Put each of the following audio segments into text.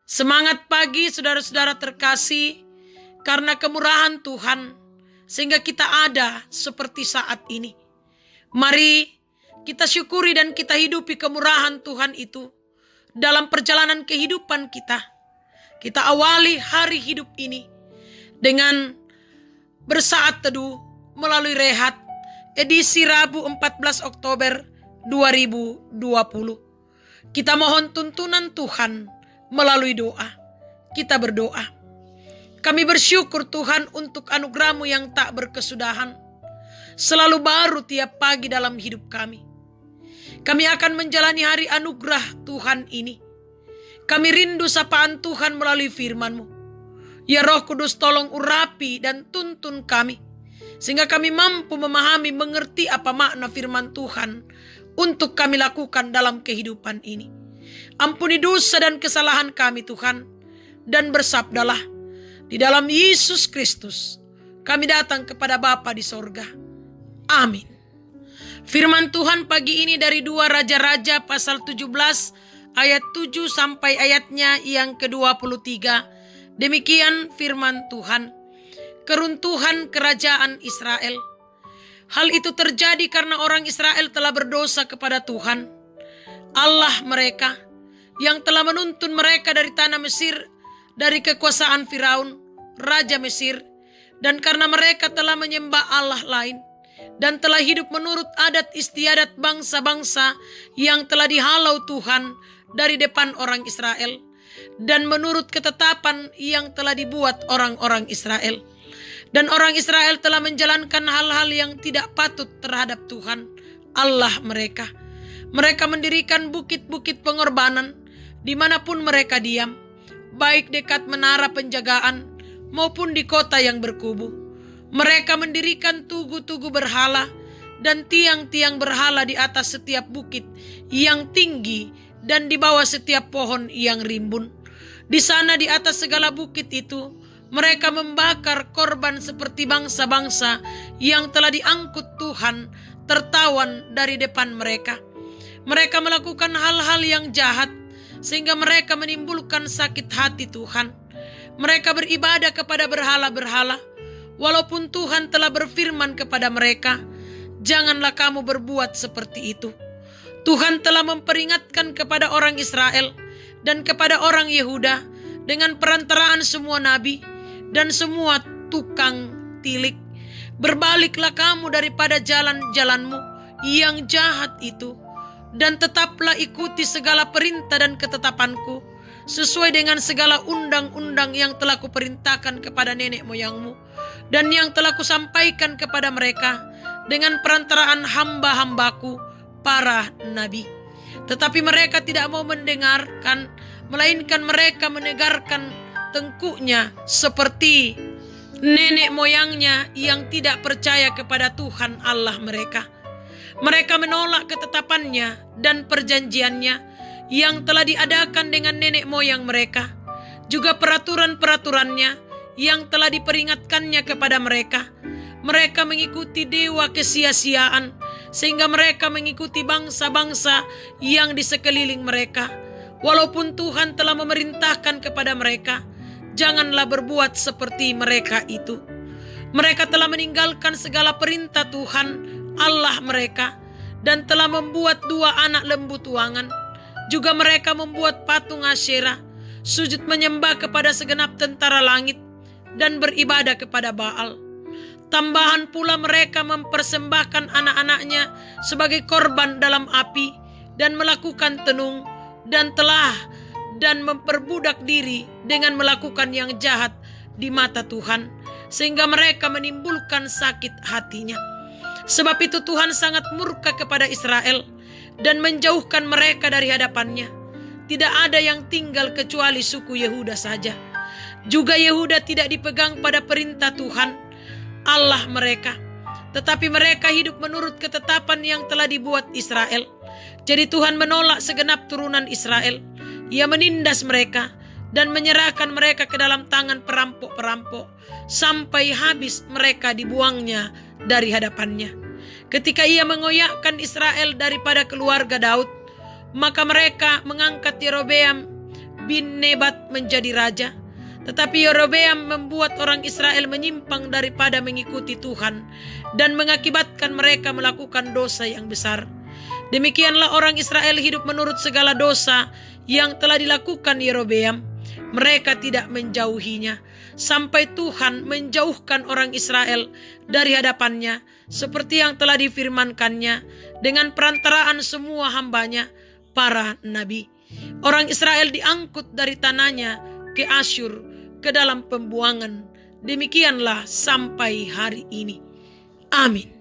Semangat pagi saudara-saudara terkasih, karena kemurahan Tuhan sehingga kita ada seperti saat ini. Mari kita syukuri dan kita hidupi kemurahan Tuhan itu dalam perjalanan kehidupan kita. Kita awali hari hidup ini dengan bersaat teduh melalui Rehat edisi Rabu 14 Oktober 2020. Kita mohon tuntunan Tuhan melalui doa. Kita berdoa. Kami bersyukur Tuhan untuk anugerah-Mu yang tak berkesudahan, selalu baru tiap pagi dalam hidup kami. Kami akan menjalani hari anugerah Tuhan ini. Kami rindu sapaan Tuhan melalui firman-Mu. Ya Roh Kudus, tolong urapi dan tuntun kami, sehingga kami mampu memahami, mengerti apa makna firman Tuhan untuk kami lakukan dalam kehidupan ini. Ampuni dosa dan kesalahan kami Tuhan, dan bersabdalah, di dalam Yesus Kristus kami datang kepada Bapa di sorga. Amin. Firman Tuhan pagi ini dari 2 Raja-Raja pasal 17 ayat 7 sampai ayatnya yang ke-23. Demikian firman Tuhan. Keruntuhan kerajaan Israel. Hal itu terjadi karena orang Israel telah berdosa kepada Tuhan, Allah mereka, yang telah menuntun mereka dari tanah Mesir, dari kekuasaan Firaun, Raja Mesir, dan karena mereka telah menyembah Allah lain, dan telah hidup menurut adat istiadat bangsa-bangsa yang telah dihalau Tuhan dari depan orang Israel, dan menurut ketetapan yang telah dibuat orang-orang Israel. Dan orang Israel telah menjalankan hal-hal yang tidak patut terhadap Tuhan, Allah mereka. Mereka mendirikan bukit-bukit pengorbanan dimanapun mereka diam, baik dekat menara penjagaan maupun di kota yang berkubu. Mereka mendirikan tugu-tugu berhala dan tiang-tiang berhala di atas setiap bukit yang tinggi dan di bawah setiap pohon yang rimbun. Di sana di atas segala bukit itu mereka membakar korban seperti bangsa-bangsa yang telah diangkut Tuhan tertawan dari depan mereka. Mereka melakukan hal-hal yang jahat sehingga mereka menimbulkan sakit hati Tuhan. Mereka beribadah kepada berhala-berhala, walaupun Tuhan telah berfirman kepada mereka, janganlah kamu berbuat seperti itu. Tuhan telah memperingatkan kepada orang Israel dan kepada orang Yehuda dengan perantaraan semua nabi dan semua tukang tilik. Berbaliklah kamu daripada jalan-jalanmu yang jahat itu, dan tetaplah ikuti segala perintah dan ketetapanku, sesuai dengan segala undang-undang yang telah kuperintahkan kepada nenek moyangmu, dan yang telah kusampaikan kepada mereka dengan perantaraan hamba-hambaku, para nabi. Tetapi mereka tidak mau mendengarkan, melainkan mereka menegarkan tengkuknya seperti nenek moyangnya yang tidak percaya kepada Tuhan Allah mereka. Mereka menolak ketetapannya dan perjanjiannya yang telah diadakan dengan nenek moyang mereka, juga peraturan-peraturannya yang telah diperingatkannya kepada mereka. Mereka mengikuti dewa kesia-siaan, sehingga mereka mengikuti bangsa-bangsa yang di sekeliling mereka. Walaupun Tuhan telah memerintahkan kepada mereka, janganlah berbuat seperti mereka itu. Mereka telah meninggalkan segala perintah Tuhan Allah mereka, dan telah membuat 2 anak lembu tuangan. Juga mereka membuat patung Asyera, sujud menyembah kepada segenap tentara langit, dan beribadah kepada Baal. Tambahan pula mereka mempersembahkan anak-anaknya sebagai korban dalam api, dan melakukan tenung, dan memperbudak diri dengan melakukan yang jahat di mata Tuhan, sehingga mereka menimbulkan sakit hatinya. Sebab itu Tuhan sangat murka kepada Israel dan menjauhkan mereka dari hadapannya. Tidak ada yang tinggal kecuali suku Yehuda saja. Juga Yehuda tidak dipegang pada perintah Tuhan Allah mereka, tetapi mereka hidup menurut ketetapan yang telah dibuat Israel. Jadi Tuhan menolak segenap turunan Israel. Ia menindas mereka dan menyerahkan mereka ke dalam tangan perampok-perampok, sampai habis mereka dibuangnya dari hadapannya. Ketika ia mengoyakkan Israel daripada keluarga Daud, maka mereka mengangkat Yerobeam bin Nebat menjadi raja. Tetapi Yerobeam membuat orang Israel menyimpang daripada mengikuti Tuhan dan mengakibatkan mereka melakukan dosa yang besar. Demikianlah orang Israel hidup menurut segala dosa yang telah dilakukan Yerobeam. Mereka tidak menjauhinya sampai Tuhan menjauhkan orang Israel dari hadapannya seperti yang telah difirmankannya dengan perantaraan semua hambanya para nabi. Orang Israel diangkut dari tanahnya ke Asyur ke dalam pembuangan. Demikianlah sampai hari ini. Amin.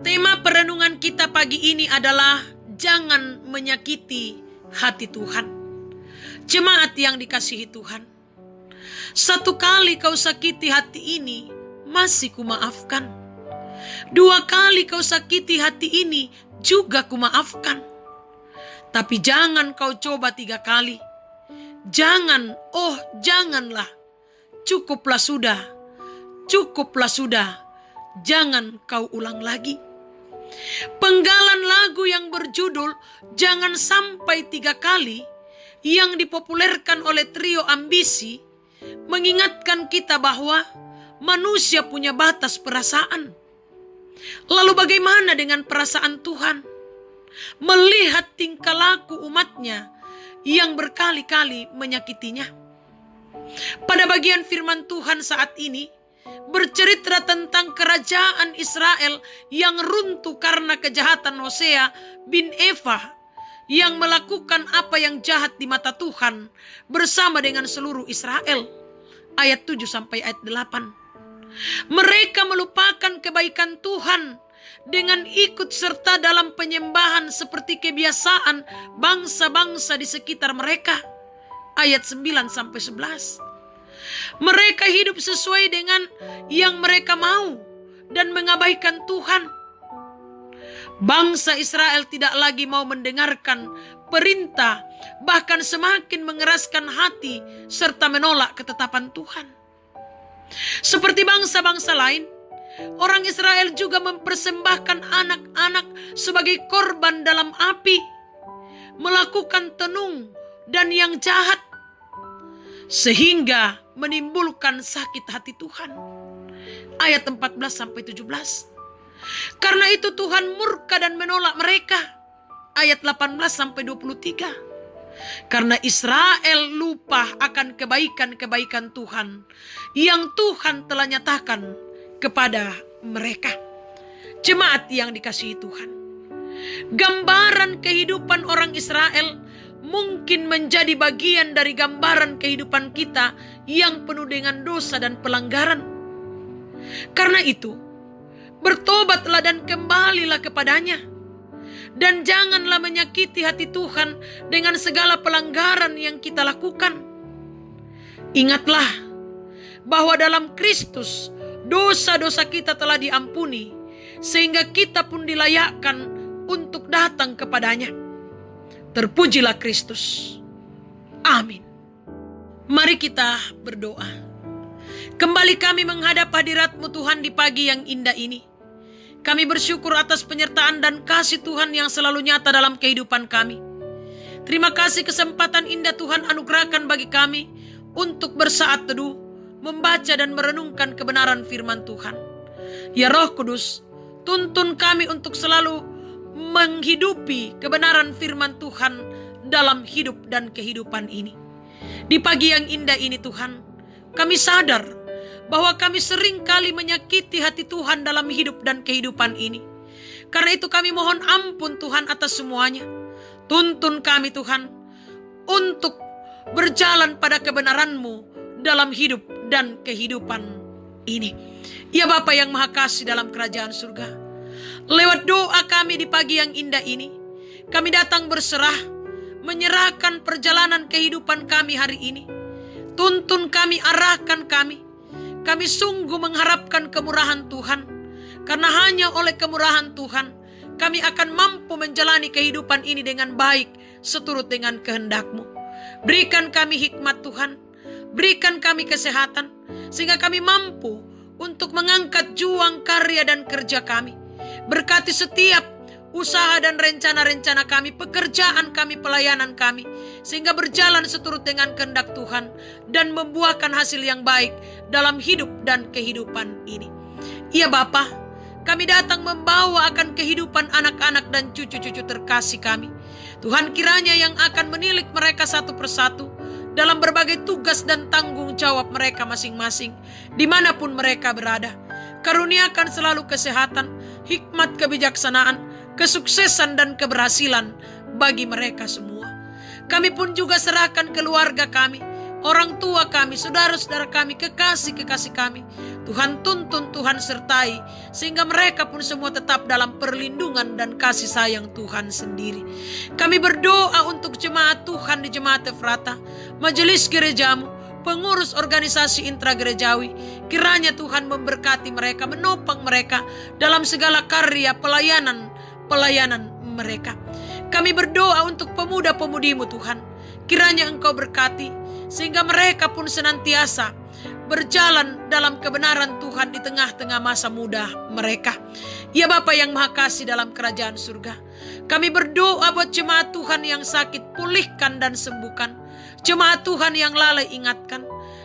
Tema perenungan kita pagi ini adalah jangan menyakiti hati Tuhan. Jemaat yang dikasihi Tuhan, satu kali kau sakiti hati ini, masih kumaafkan. 2 kali kau sakiti hati ini, juga kumaafkan. Tapi jangan kau coba 3 kali. Jangan, oh janganlah. Cukuplah sudah, cukuplah sudah. Jangan kau ulang lagi. Penggalan lagu yang berjudul Jangan Sampai 3 Kali yang dipopulerkan oleh trio Ambisi mengingatkan kita bahwa manusia punya batas perasaan. Lalu bagaimana dengan perasaan Tuhan? Melihat tingkah laku umatnya yang berkali-kali menyakitinya. Pada bagian firman Tuhan saat ini bercerita tentang kerajaan Israel yang runtuh karena kejahatan Hosea bin Eva yang melakukan apa yang jahat di mata Tuhan bersama dengan seluruh Israel. Ayat 7 sampai ayat 8. Mereka melupakan kebaikan Tuhan dengan ikut serta dalam penyembahan seperti kebiasaan bangsa-bangsa di sekitar mereka. Ayat 9 sampai 11. Mereka hidup sesuai dengan yang mereka mau dan mengabaikan Tuhan. Bangsa Israel tidak lagi mau mendengarkan perintah, bahkan semakin mengeraskan hati serta menolak ketetapan Tuhan. Seperti bangsa-bangsa lain, orang Israel juga mempersembahkan anak-anak sebagai korban dalam api, melakukan tenung dan yang jahat, sehingga menimbulkan sakit hati Tuhan. Ayat 14 sampai 17. Karena itu Tuhan murka dan menolak mereka. Ayat 18 sampai 23. Karena Israel lupa akan kebaikan-kebaikan Tuhan yang Tuhan telah nyatakan kepada mereka. Jemaat yang dikasihi Tuhan, gambaran kehidupan orang Israel mungkin menjadi bagian dari gambaran kehidupan kita yang penuh dengan dosa dan pelanggaran. Karena itu, bertobatlah dan kembalilah kepadanya. Dan janganlah menyakiti hati Tuhan dengan segala pelanggaran yang kita lakukan. Ingatlah bahwa dalam Kristus dosa-dosa kita telah diampuni, sehingga kita pun dilayakkan untuk datang kepadanya. Terpujilah Kristus. Amin. Mari kita berdoa. Kembali kami menghadap hadirat-Mu Tuhan di pagi yang indah ini. Kami bersyukur atas penyertaan dan kasih Tuhan yang selalu nyata dalam kehidupan kami. Terima kasih kesempatan indah Tuhan anugerahkan bagi kami untuk bersaat teduh, membaca dan merenungkan kebenaran firman Tuhan. Ya Roh Kudus, tuntun kami untuk selalu menghidupi kebenaran firman Tuhan dalam hidup dan kehidupan ini. Di pagi yang indah ini Tuhan, kami sadar bahwa kami sering kali menyakiti hati Tuhan dalam hidup dan kehidupan ini. Karena itu kami mohon ampun Tuhan atas semuanya. Tuntun kami Tuhan untuk berjalan pada kebenaran-Mu dalam hidup dan kehidupan ini. Ya Bapa yang Maha Kasih dalam kerajaan surga, lewat doa kami di pagi yang indah ini, kami datang berserah, menyerahkan perjalanan kehidupan kami hari ini. Tuntun kami, arahkan kami. Kami sungguh mengharapkan kemurahan Tuhan, karena hanya oleh kemurahan Tuhan kami akan mampu menjalani kehidupan ini dengan baik seturut dengan kehendak-Mu. Berikan kami hikmat Tuhan, berikan kami kesehatan, sehingga kami mampu untuk mengangkat juang karya dan kerja kami. Berkati setiap usaha dan rencana-rencana kami, pekerjaan kami, pelayanan kami, sehingga berjalan seturut dengan kehendak Tuhan dan membuahkan hasil yang baik dalam hidup dan kehidupan ini. Ya Bapa, kami datang membawa akan kehidupan anak-anak dan cucu-cucu terkasih kami. Tuhan, kiranya yang akan menilik mereka satu persatu dalam berbagai tugas dan tanggung jawab mereka masing-masing, dimanapun mereka berada. Karuniakan selalu kesehatan, hikmat, kebijaksanaan, kesuksesan dan keberhasilan bagi mereka semua. Kami pun juga serahkan keluarga kami, orang tua kami, saudara-saudara kami, kekasih-kekasih kami. Tuhan tuntun, Tuhan sertai, sehingga mereka pun semua tetap dalam perlindungan dan kasih sayang Tuhan sendiri. Kami berdoa untuk jemaat Tuhan di Jemaat Efrata, majelis gerejamu, pengurus organisasi intragerejawi. Kiranya Tuhan memberkati mereka, menopang mereka dalam segala karya pelayanan mereka. Kami berdoa untuk pemuda-pemudimu Tuhan. Kiranya Engkau berkati, sehingga mereka pun senantiasa berjalan dalam kebenaran Tuhan di tengah-tengah masa muda mereka. Ya Bapa yang Maha Kasih dalam kerajaan surga, kami berdoa buat jemaat Tuhan yang sakit, pulihkan dan sembuhkan. Jemaat Tuhan yang lalai, ingatkan.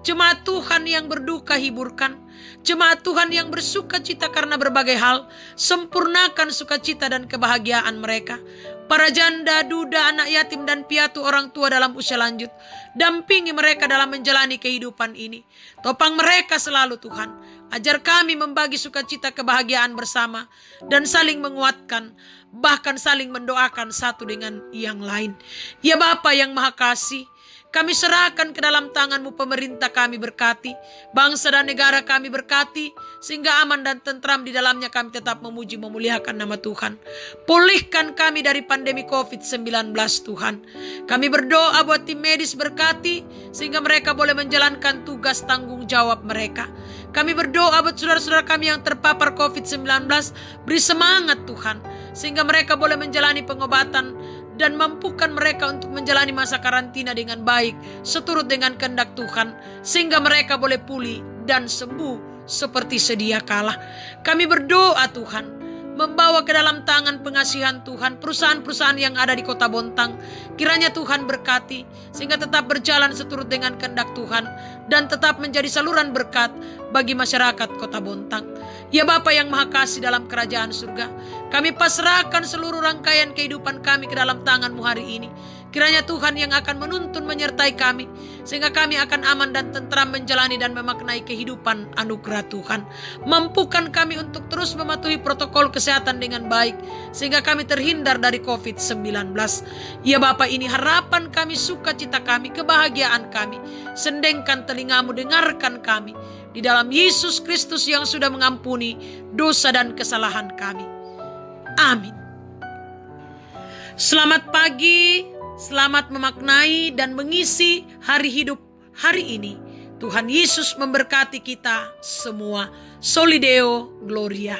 Jemaat Tuhan yang berduka, hiburkan. Jemaat Tuhan yang bersuka cita karena berbagai hal, sempurnakan sukacita dan kebahagiaan mereka. Para janda, duda, anak yatim dan piatu orang tua dalam usia lanjut, dampingi mereka dalam menjalani kehidupan ini. Topang mereka selalu Tuhan. Ajar kami membagi sukacita kebahagiaan bersama dan saling menguatkan, bahkan saling mendoakan satu dengan yang lain. Ya Bapa yang Maha Kasih, kami serahkan ke dalam tangan-Mu pemerintah kami, berkati. Bangsa dan negara kami berkati, sehingga aman dan tentram di dalamnya kami tetap memuji memuliakan nama Tuhan. Pulihkan kami dari pandemi COVID-19 Tuhan. Kami berdoa buat tim medis, berkati, sehingga mereka boleh menjalankan tugas tanggung jawab mereka. Kami berdoa buat saudara-saudara kami yang terpapar COVID-19, beri semangat Tuhan, sehingga mereka boleh menjalani pengobatan dan mampukan mereka untuk menjalani masa karantina dengan baik, seturut dengan kehendak Tuhan, sehingga mereka boleh pulih dan sembuh seperti sedia kala. Kami berdoa Tuhan, membawa ke dalam tangan pengasihan Tuhan perusahaan-perusahaan yang ada di Kota Bontang. Kiranya Tuhan berkati, sehingga tetap berjalan seturut dengan kehendak Tuhan, dan tetap menjadi saluran berkat bagi masyarakat Kota Bontang. Ya Bapa yang Maha Kasih dalam kerajaan surga, kami pasrahkan seluruh rangkaian kehidupan kami ke dalam tangan-Mu hari ini. Kiranya Tuhan yang akan menuntun menyertai kami, sehingga kami akan aman dan tentram menjalani dan memaknai kehidupan anugerah Tuhan. Mampukan kami untuk terus mematuhi protokol kesehatan dengan baik, sehingga kami terhindar dari COVID-19. Ya Bapa, ini harapan kami, sukacita kami, kebahagiaan kami. Sendengkan telinga-Mu, dengarkan kami. Di dalam Yesus Kristus yang sudah mengampuni dosa dan kesalahan kami. Amin. Selamat pagi, selamat memaknai dan mengisi hari hidup hari ini. Tuhan Yesus memberkati kita semua. Soli Deo Gloria.